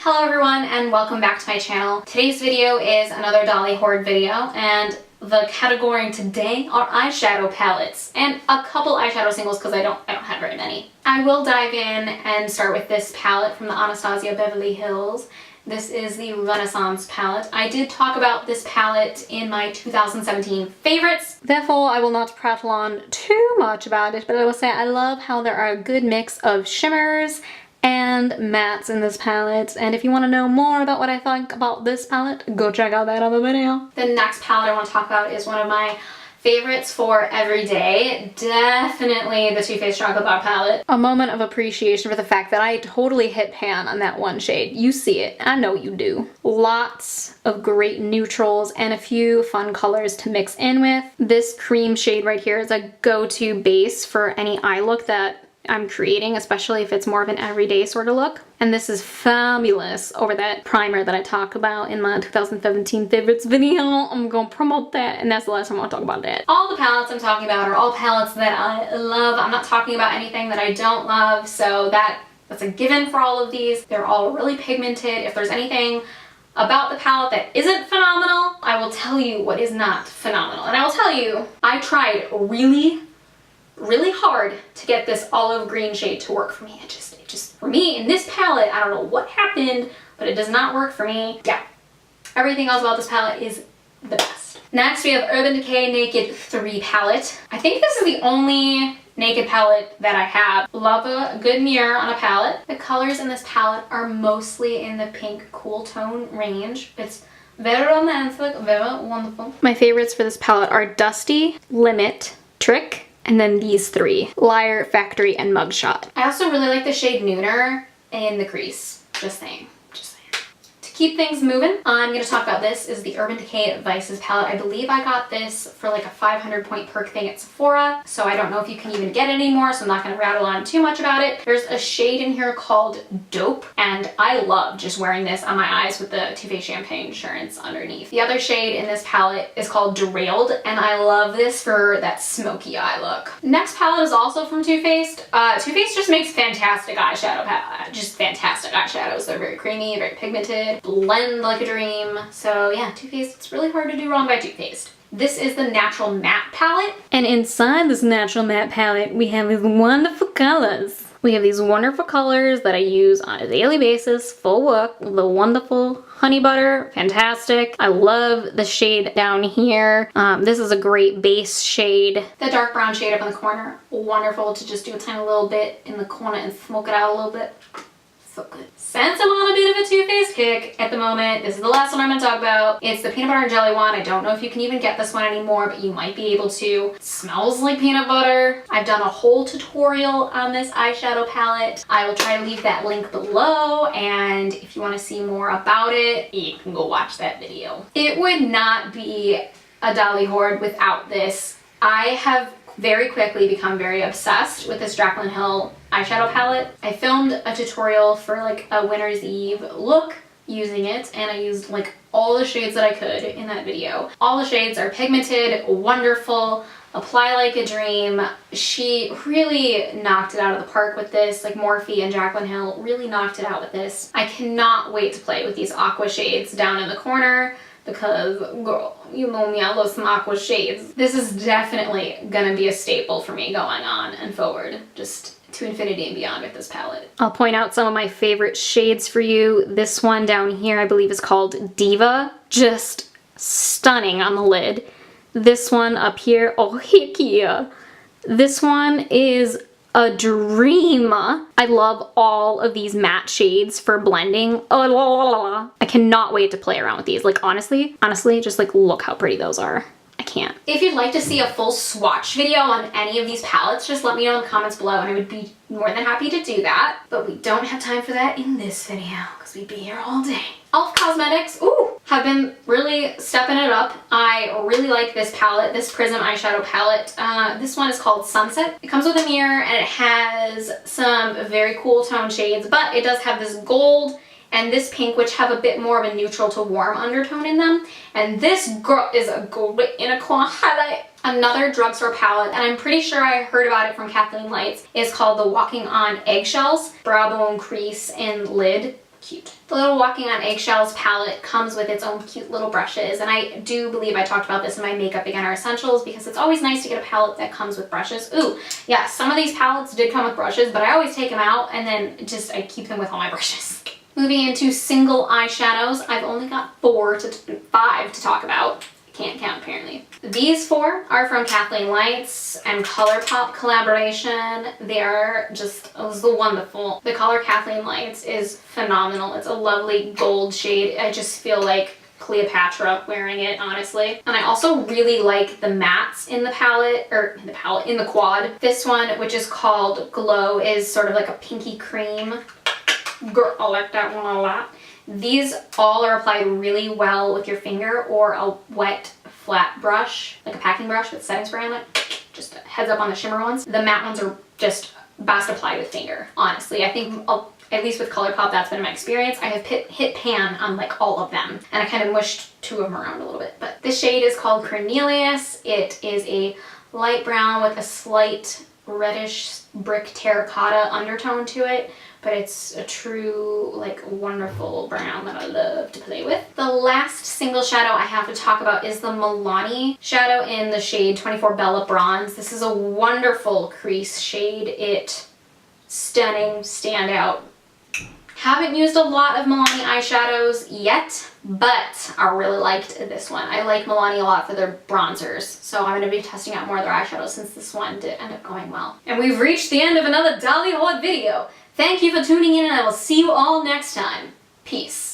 Hello everyone and welcome back to my channel. Today's video is another Dolly Horde video and the category today are eyeshadow palettes and a couple eyeshadow singles because I don't have very many. I will dive in and start with this palette from the Anastasia Beverly Hills. This is the Renaissance palette. I did talk about this palette in my 2017 favorites. Therefore, I will not prattle on too much about it, but I will say I love how there are a good mix of shimmers and mattes in this palette, and if you want to know more about what I think about this palette, go check out that other video. The next palette I want to talk about is one of my favorites for every day. Definitely the Too Faced Chocolate Bar palette. A moment of appreciation for the fact that I totally hit pan on that one shade. You see it. I know you do. Lots of great neutrals and a few fun colors to mix in with. This cream shade right here is a go-to base for any eye look that I'm creating, especially if it's more of an everyday sort of look. And this is fabulous over that primer that I talked about in my 2017 favorites video. I'm gonna promote that, and that's the last time I'll talk about that. All the palettes I'm talking about are all palettes that I love. I'm not talking about anything that I don't love, so that's a given for all of these. They're all really pigmented. If there's anything about the palette that isn't phenomenal, I will tell you what is not phenomenal. And I will tell you, I tried really hard to get this olive green shade to work for me. It just for me in this palette, I don't know what happened, but it does not work for me. Yeah, everything else about this palette is the best. Next we have Urban Decay Naked 3 palette. I think this is the only naked palette that I have. Love a good mirror on a palette. The colors in this palette are mostly in the pink cool tone range. It's very romantic, very wonderful. My favorites for this palette are Dusty, Limit, Trick, and then these three, Liar, Factory, and Mugshot. I also really like the shade Nooner in the crease. Just saying. To keep things moving, I'm going to talk about this is the Urban Decay Vices palette. I believe I got this for like a 500 point perk thing at Sephora, so I don't know if you can even get it anymore, so I'm not going to rattle on too much about it. There's a shade in here called Dope, and I love just wearing this on my eyes with the Too Faced Champagne insurance underneath. The other shade in this palette is called Derailed, and I love this for that smoky eye look. Next palette is also from Too Faced. Too Faced just makes fantastic eyeshadow palette, just fantastic eyeshadows. They're very creamy, very pigmented, blend like a dream. So yeah, Too Faced, it's really hard to do wrong by Too Faced. This is the Natural Matte palette. And inside this Natural Matte palette, we have these wonderful colors. We have these wonderful colors that I use on a daily basis for work. The wonderful Honey Butter, fantastic. I love the shade down here. This is a great base shade. The dark brown shade up in the corner, wonderful to just do a tiny little bit in the corner and smoke it out a little bit. So good. Since I'm on a bit of a Too Faced kick at the moment, this is the last one I'm going to talk about. It's the peanut butter and jelly one. I don't know if you can even get this one anymore, but you might be able to. It smells like peanut butter. I've done a whole tutorial on this eyeshadow palette. I will try to leave that link below, and if you want to see more about it, you can go watch that video. It would not be a Dolly Horde without this. I have very quickly become very obsessed with this Jaclyn Hill eyeshadow palette. I filmed a tutorial for like a Winter's Eve look using it, and I used like all the shades that I could in that video. All the shades are pigmented, wonderful, apply like a dream. She really knocked it out of the park with this, like Morphe and Jaclyn Hill really knocked it out with this. I cannot wait to play with these aqua shades down in the corner, because girl, you know me, I love some aqua shades. This is definitely gonna be a staple for me going on and forward, just to infinity and beyond with this palette. I'll point out some of my favorite shades for you. This one down here I believe is called Diva, just stunning on the lid. This one up here, oh heck yeah. This one is a dream. I love all of these matte shades for blending. Oh, la, la, la, la. I cannot wait to play around with these. Like honestly, just like look how pretty those are. I can't. If you'd like to see a full swatch video on any of these palettes, just let me know in the comments below and I would be more than happy to do that. But we don't have time for that in this video because we'd be here all day. Elf Cosmetics, ooh, have been really stepping it up. I really like this palette, this Prism eyeshadow palette. This one is called Sunset. It comes with a mirror and it has some very cool tone shades, but it does have this gold and this pink, which have a bit more of a neutral to warm undertone in them. And this girl is a great unicorn highlight. Another drugstore palette, and I'm pretty sure I heard about it from Kathleen Lights, is called the Walking on Eggshells Brow Bone Crease and Lid cute. The little Walking on Eggshells palette comes with its own cute little brushes, and I do believe I talked about this in my Makeup Beginner Essentials because it's always nice to get a palette that comes with brushes. Ooh, yeah, some of these palettes did come with brushes, but I always take them out and then I keep them with all my brushes. Moving into single eyeshadows, I've only got 5 to talk about. Can't count apparently. These 4 are from Kathleen Lights and Colourpop collaboration. They are just wonderful. The color Kathleen Lights is phenomenal. It's a lovely gold shade. I just feel like Cleopatra wearing it, honestly. And I also really like the mattes in the palette, or in the quad. This one, which is called Glow, is sort of like a pinky cream. Girl, I like that one a lot. These all are applied really well with your finger or a wet flat brush, like a packing brush with setting spray on it. Just a heads up on the shimmer ones. The matte ones are just best applied with finger, honestly. I think, at least with Colourpop, that's been my experience. I have hit pan on like all of them, and I kind of mushed 2 of them around a little bit. But this shade is called Cornelius. It is a light brown with a slight reddish brick terracotta undertone to it. But it's a true, like, wonderful brown that I love to play with. The last single shadow I have to talk about is the Milani shadow in the shade 24 Bella Bronze. This is a wonderful crease shade. Stunning, standout. Haven't used a lot of Milani eyeshadows yet, but I really liked this one. I like Milani a lot for their bronzers, so I'm going to be testing out more of their eyeshadows since this one did end up going well. And we've reached the end of another Dolly Horde video. Thank you for tuning in, and I will see you all next time. Peace.